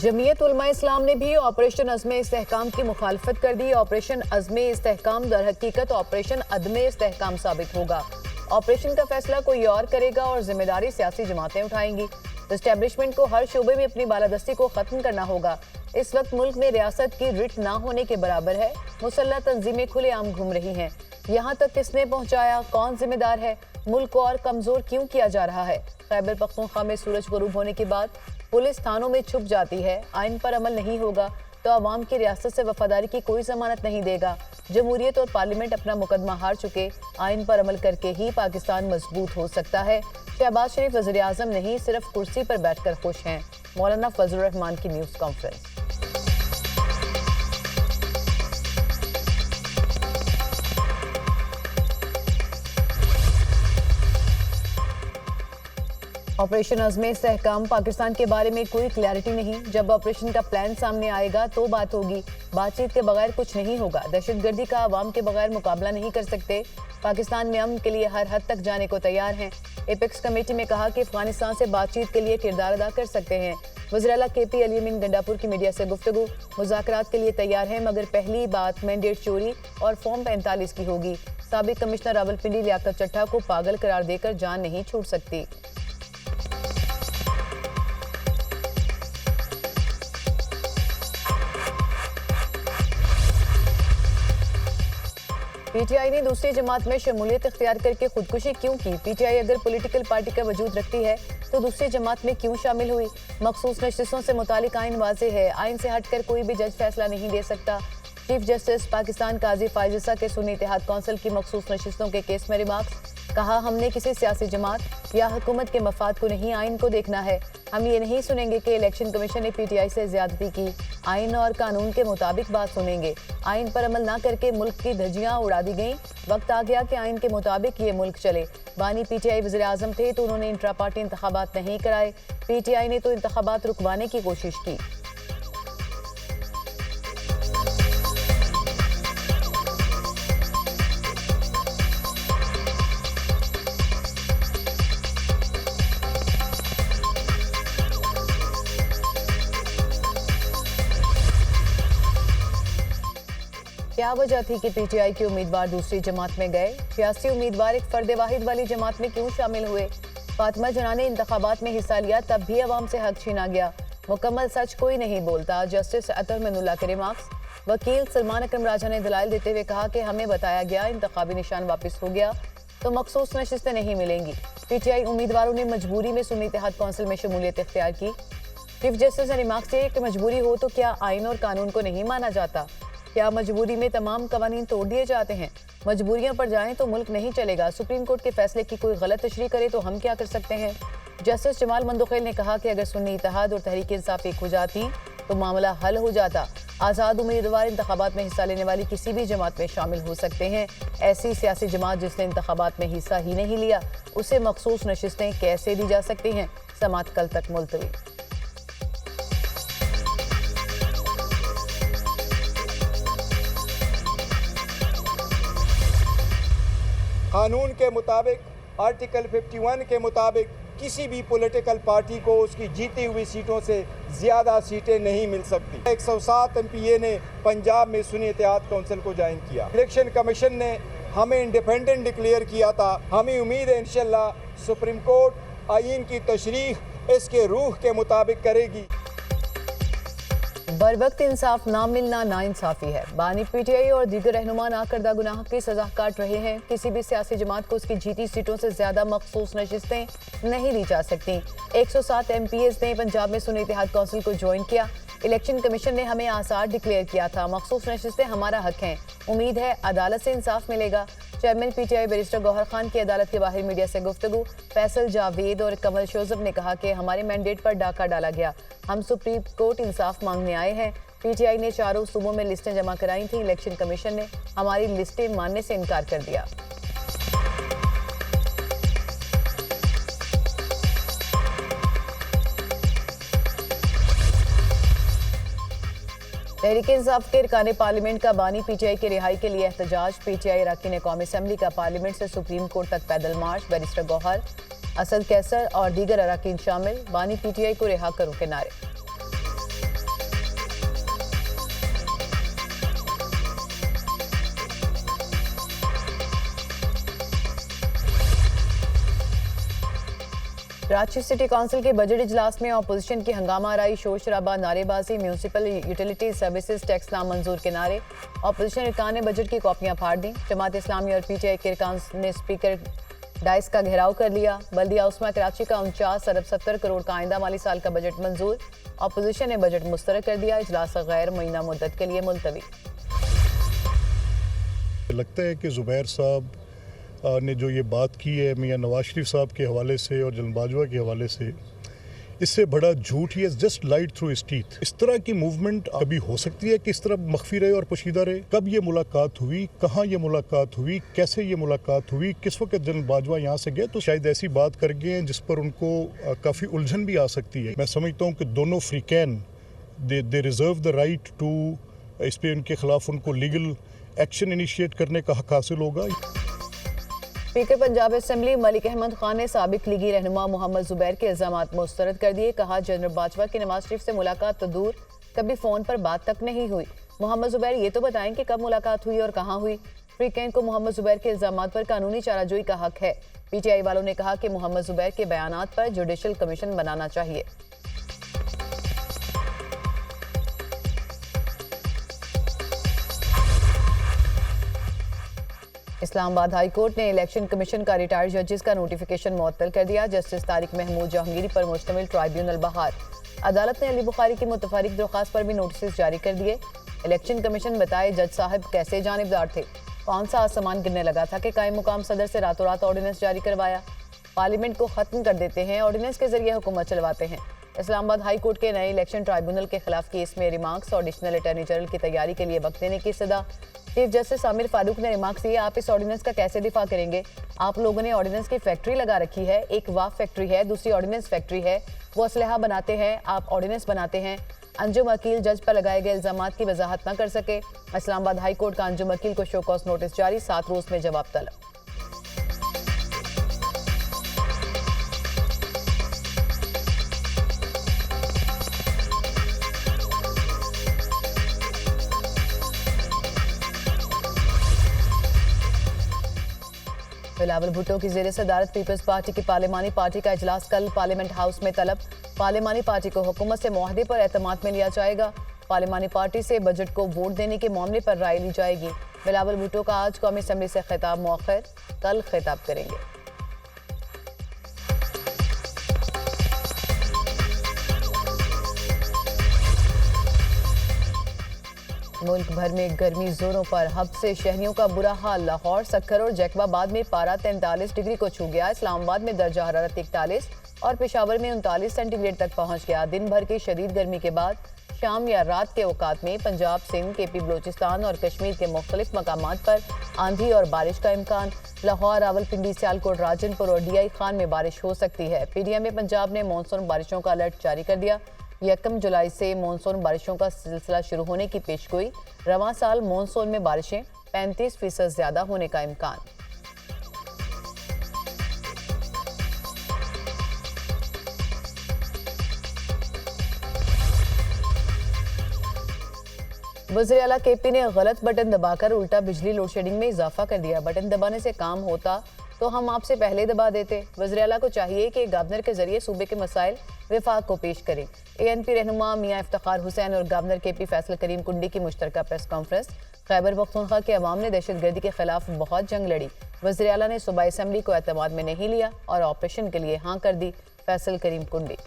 जमीयत उलमा इस्लाम ने भी ऑपरेशन अज़्म इस्तेहकाम की मुखालफत कर दी। ऑपरेशन अज़्म इस्तेहकाम दर हकीकत ऑपरेशन अदम इस्तेहकाम साबित होगा। ऑपरेशन का फैसला कोई और करेगा और जिम्मेदारी सियासी जमातें उठाएंगी। एस्टेब्लिशमेंट को हर शोबे में अपनी बालादस्ती को खत्म करना होगा। इस वक्त मुल्क में रियासत की रिट ना होने के बराबर है। मुसल्लह तंजीमें खुलेआम घूम रही हैं। यहाँ तक किसने पहुँचाया, कौन जिम्मेदार है, मुल्क को और कमजोर क्यों किया जा रहा है। खैबर पख्तूनख्वा में सूरज गुरूब होने के बाद पुलिस थानों में छुप जाती है। आइन पर अमल नहीं होगा तो अवाम की रियासत से वफादारी की कोई जमानत नहीं देगा। जमहूरियत और पार्लियामेंट अपना मुकदमा हार चुके। आइन पर अमल करके ही पाकिस्तान मजबूत हो सकता है। शहबाज शरीफ वज़ीर आज़म नहीं, सिर्फ कुर्सी पर बैठकर खुश हैं। मौलाना फजलुर रहमान की न्यूज़ कॉन्फ्रेंस। ऑपरेशन अज़्म इस्तेहकाम पाकिस्तान के बारे में कोई क्लैरिटी नहीं। जब ऑपरेशन का प्लान सामने आएगा तो बात होगी। बातचीत के बगैर कुछ नहीं होगा। दहशतगर्दी का अवाम के बगैर मुकाबला नहीं कर सकते। पाकिस्तान में अमन के लिए हर हद तक जाने को तैयार हैं। एपेक्स कमेटी में कहा कि अफगानिस्तान से बातचीत के लिए किरदार अदा कर सकते हैं। वज़ीर आला KP अली अमीन गंडापुर की मीडिया से गुफ्तगू। मुज़ाकरात के लिए तैयार हैं, मगर पहली बात मैंडेट चोरी और फॉर्म 45 की होगी। साबिक कमिश्नर रावलपिंडी लियाकत चट्टा को पागल करार देकर जान नहीं छूट सकती। PTI ने दूसरी जमात में शमूलियत इख्तियार करके खुदकुशी क्यों की। PTI अगर पॉलिटिकल पार्टी का वजूद रखती है तो दूसरी जमात में क्यों शामिल हुई। मखसूस नशिस्तों से मुतालिक आइन वाज़ेह है। आइन से हटकर कोई भी जज फैसला नहीं दे सकता। चीफ जस्टिस पाकिस्तान काजी फायजिसा के सुन्नी इत्तेहाद कौंसिल की मखसूस नशिस्तों के केस में रिमार्क्स। कहा, हमने किसी सियासी जमात या हुकूमत के मफाद को नहीं, आइन को देखना है। हम ये नहीं सुनेंगे कि इलेक्शन कमीशन ने PTI से ज्यादती की। आइन और कानून के मुताबिक बात सुनेंगे। आइन पर अमल ना करके मुल्क की धज्जियां उड़ा दी गईं। वक्त आ गया कि आइन के मुताबिक ये मुल्क चले। बानी PTI वज़ीर आज़म थे तो उन्होंने इंट्रा पार्टी इंतखाबात नहीं कराए। PTI ने तो इंतखाबात रुकवाने की कोशिश की। क्या वजह थी कि PTI के उम्मीदवार दूसरी जमात में गए। सियासी उम्मीदवार एक फर्द वाहिद वाली जमात में क्यों शामिल हुए। फातिमा जना ने इंतखाबात में हिस्सा लिया, तब भी अवाम से हक छीना गया। मुकम्मल सच कोई नहीं बोलता। जस्टिस अतर मिनुल्लाह के रिमार्क्स। वकील सलमान अकरम राजा ने दलाइल देते हुए कहा कि हमें बताया गया इंतखाबी निशान वापस हो गया तो मखसूस नशिस्तें नहीं मिलेंगी। PTI उम्मीदवारों ने मजबूरी में सुन्नी इत्तेहाद कौंसिल में शमूलियत इख्तियार की। चीफ जस्टिस ने रिमार्क्स किए कि मजबूरी हो तो क्या आइन और कानून को नहीं माना जाता। क्या मजबूरी में तमाम कवानीन तोड़ दिए जाते हैं। मजबूरियों पर जाएं तो मुल्क नहीं चलेगा। सुप्रीम कोर्ट के फैसले की कोई गलत तशरीह करे तो हम क्या कर सकते हैं। जस्टिस जमाल मंदुखेल ने कहा कि अगर सुन्नी इत्तेहाद और तहरीक इंसाफ एक हो जाती तो मामला हल हो जाता। आज़ाद उम्मीदवार इंतखाबात में हिस्सा लेने वाली किसी भी जमात में शामिल हो सकते हैं। ऐसी सियासी जमात जिसने इंतखाबात में हिस्सा ही नहीं लिया उसे मखसूस नशिस्तें कैसे दी जा सकती हैं। समात कल तक मुलतवी। कानून के मुताबिक आर्टिकल 51 के मुताबिक किसी भी पॉलिटिकल पार्टी को उसकी जीती हुई सीटों से ज़्यादा सीटें नहीं मिल सकती। 107 MPA ने पंजाब में सुन्नी इत्तेहाद कौंसिल को ज्वाइन किया। इलेक्शन कमीशन ने हमें इंडिपेंडेंट डिक्लेयर किया था। हमें उम्मीद है इंशाल्लाह सुप्रीम कोर्ट आइन की तशरीह इसके रूह के मुताबिक करेगी। बरवक्त इंसाफ ना मिलना नाइंसाफी है। बानी PTI और दीगर रहनुमा ना करदा गुनाह की सजा काट रहे हैं। किसी भी सियासी जमात को उसकी जीती सीटों से ज्यादा मखसूस नशिस्तें नहीं दी जा सकती। 107 MPAs ने पंजाब में सुन्नी इत्तेहाद कौंसिल को ज्वाइन किया। इलेक्शन कमीशन ने हमें आसार डिक्लेयर किया था। मखसूस नशिस्तें हमारा हक हैं। उम्मीद है अदालत से इंसाफ मिलेगा। Chairman PTI barrister Gauhar Khan की अदालत के बाहर मीडिया से गुफ्तगू। फैसल जावेद और कमल शोजब ने कहा कि हमारे मैंडेट पर डाका डाला गया। हम सुप्रीम कोर्ट इंसाफ मांगने आए हैं। PTI ने चारों सूबों में लिस्टें जमा कराई थी। इलेक्शन कमीशन ने हमारी लिस्टें मानने से इनकार कर दिया। तहरीक इंसाफ के अरकान पार्लियामेंट का बानी PTI की रिहाई के लिए एहतजाज। PTI अरकान कौमी असम्बली का पार्लियामेंट से सुप्रीम कोर्ट तक पैदल मार्च। बैरिस्टर गौहर, असद कैसर और दीगर अरकान शामिल। बानी PTI को रिहा करो के नारे। कराची सिटी काउंसिल के बजट इजलास में अपोजिशन की हंगामा आराई, शोर शराबा, नारेबाजी, म्यूनसिपल यूटिलिटी सर्विसेज टैक्स नामंजूर के नारे। अपोजिशन अरकान ने बजट की कॉपियां फाड़ दी। जमात इस्लामी और पीटीआई के अरकान ने स्पीकर डाइस का घेराव कर लिया। बल्दिया उस्मा कराची का 49 अरब 70 करोड़ का आइंदा माली साल का बजट मंजूर। अपोजिशन ने बजट मुस्तरद कर दिया। इजलास गैर मुइन्ना मुद्दत के लिए मुलतवी। लगता है कि ज़ुबैर साहब ने जो ये बात की है मियां नवाज शरीफ साहब के हवाले से और जनरल बाजवा के हवाले से, इससे बड़ा झूठ ही just lied through his teeth. इस तरह की मूवमेंट अभी हो सकती है कि इस तरह मख्फी रहे और पोशीदा रहे? कब ये मुलाकात हुई, कहाँ ये मुलाकात हुई, कैसे ये मुलाकात हुई, किस वक्त जनरल बाजवा यहाँ से गए? तो शायद ऐसी बात कर गए जिस पर उनको काफ़ी उलझन भी आ सकती है। मैं समझता हूँ कि दोनों फ्रीकैन दे रिजर्व द राइट टू, इस पर उनके खिलाफ उनको लीगल एक्शन इनिशिएट करने का हक हासिल होगा। स्पीकर पंजाब असेंबली मलिक अहमद खान ने साबिक लीगी रहनुमा मोहम्मद जुबैर के इल्जामात मुस्तरद कर दिए। कहा, जनरल बाजवा की नवाज शरीफ से मुलाकात तो दूर, कभी फोन पर बात तक नहीं हुई। मोहम्मद जुबैर ये तो बताएं कि कब मुलाकात हुई और कहां हुई। फ्रीकैन को मोहम्मद जुबैर के इल्जामात पर कानूनी चाराजोई का हक है। पीटीआई वालों ने कहा कि मोहम्मद जुबैर के बयानात पर जुडिशल कमीशन बनाना चाहिए। इस्लामाबाद हाई कोर्ट ने इलेक्शन कमीशन का रिटायर्ड जजेस का नोटिफिकेशन मुअत्तल कर दिया। जस्टिस तारिक महमूद जहांगीरी पर मुश्तमिल ट्राइब्यूनल बहाल। अदालत ने अली बुखारी की मुतफरिक दरख्वास्त पर भी नोटिस जारी कर दिए। इलेक्शन कमीशन बताए जज साहब कैसे जानिबदार थे, कौन सा आसमान गिरने लगा था कि कायम मुकाम सदर से रातों रात ऑर्डिनेंस जारी करवाया। पार्लियामेंट को खत्म कर देते हैं, ऑर्डिनेंस के जरिए हुकूमत चलवाते हैं। इस्लामाबाद हाई कोर्ट के नए इलेक्शन ट्राइब्यूनल के खिलाफ केस में रिमार्क्स और एडिशनल अटॉर्नी जनरल की तैयारी के लिए वक्त देने की सदा। चीफ जस्टिस आमिर फारूक ने रिमार्क्स दिए, आप इस ऑर्डिनेंस का कैसे दिफा करेंगे? आप लोगों ने ऑर्डिनेंस की फैक्ट्री लगा रखी है, एक वाफ फैक्ट्री है, दूसरी ऑर्डिनेंस फैक्ट्री है। वो असलहा बनाते हैं, आप ऑर्डिनेंस बनाते हैं। अंजुम वकील जज पर लगाए गए इल्जामात की वजाहत न कर सके। इस्लामाबाद हाई कोर्ट का अंजुम वकील को शो कॉज नोटिस जारी, 7 रोज में जवाब तलब। बिलावल भुट्टो की जेर सदारत पीपल्स पार्टी की पार्लिमानी पार्टी का इजलास कल पार्लियामेंट हाउस में तलब। पार्लियामानी पार्टी को हुकूमत से मुआहदे पर एतमाद में लिया जाएगा। पार्लियामानी पार्टी से बजट को वोट देने के मामले पर राय ली जाएगी। बिलावल भुट्टो का आज कौमी असम्बली से खिताब मौखर, कल खिताब करेंगे। मुल्क भर में गर्मी जोरों पर, हब से शहरियों का बुरा हाल। लाहौर, सक्खर और जैकबाबाद में पारा 43 डिग्री को छू गया। इस्लामाबाद में दर्जा हरारत 41 और पेशावर में 39 सेंटीग्रेड तक पहुंच गया। दिन भर की शदीद गर्मी के बाद शाम या रात के औकात में पंजाब, सिंध, केपी, बलोचिस्तान और कश्मीर के मुख्तलिफ मकामात पर आंधी और बारिश का इम्कान। लाहौर, रावलपिंडी, सियालकोट, राजनपुर और DI खान में बारिश हो सकती है। PDM पंजाब ने मानसून बारिशों का अलर्ट जारी कर दिया। 1 जुलाई से मानसून बारिशों का सिलसिला शुरू होने की पेशगोई। रवां साल मानसून में बारिशें 35% ज्यादा होने का इम्कान। वज़ीर आला KP ने गलत बटन दबाकर उल्टा बिजली लोड शेडिंग में इजाफा कर दिया। बटन दबाने से काम होता तो हम आपसे पहले दबा देते। वज़ीर आला को चाहिए कि गवर्नर के जरिए सूबे के मसाइल विफाक को पेश करें। ANP रहनुमा मियां इफ्तिखार हुसैन और गवर्नर KP फैसल करीम कुंडी की मुश्तरका प्रेस कॉन्फ्रेंस। खैबर पख्तूनख्वा के अवाम ने दहशतगर्दी के खिलाफ बहुत जंग लड़ी। वज़ीर आला ने सूबाई असम्बली को एतमाद में नहीं लिया और ऑपरेशन के लिए हाँ कर दी। फैसल करीम कुंडी।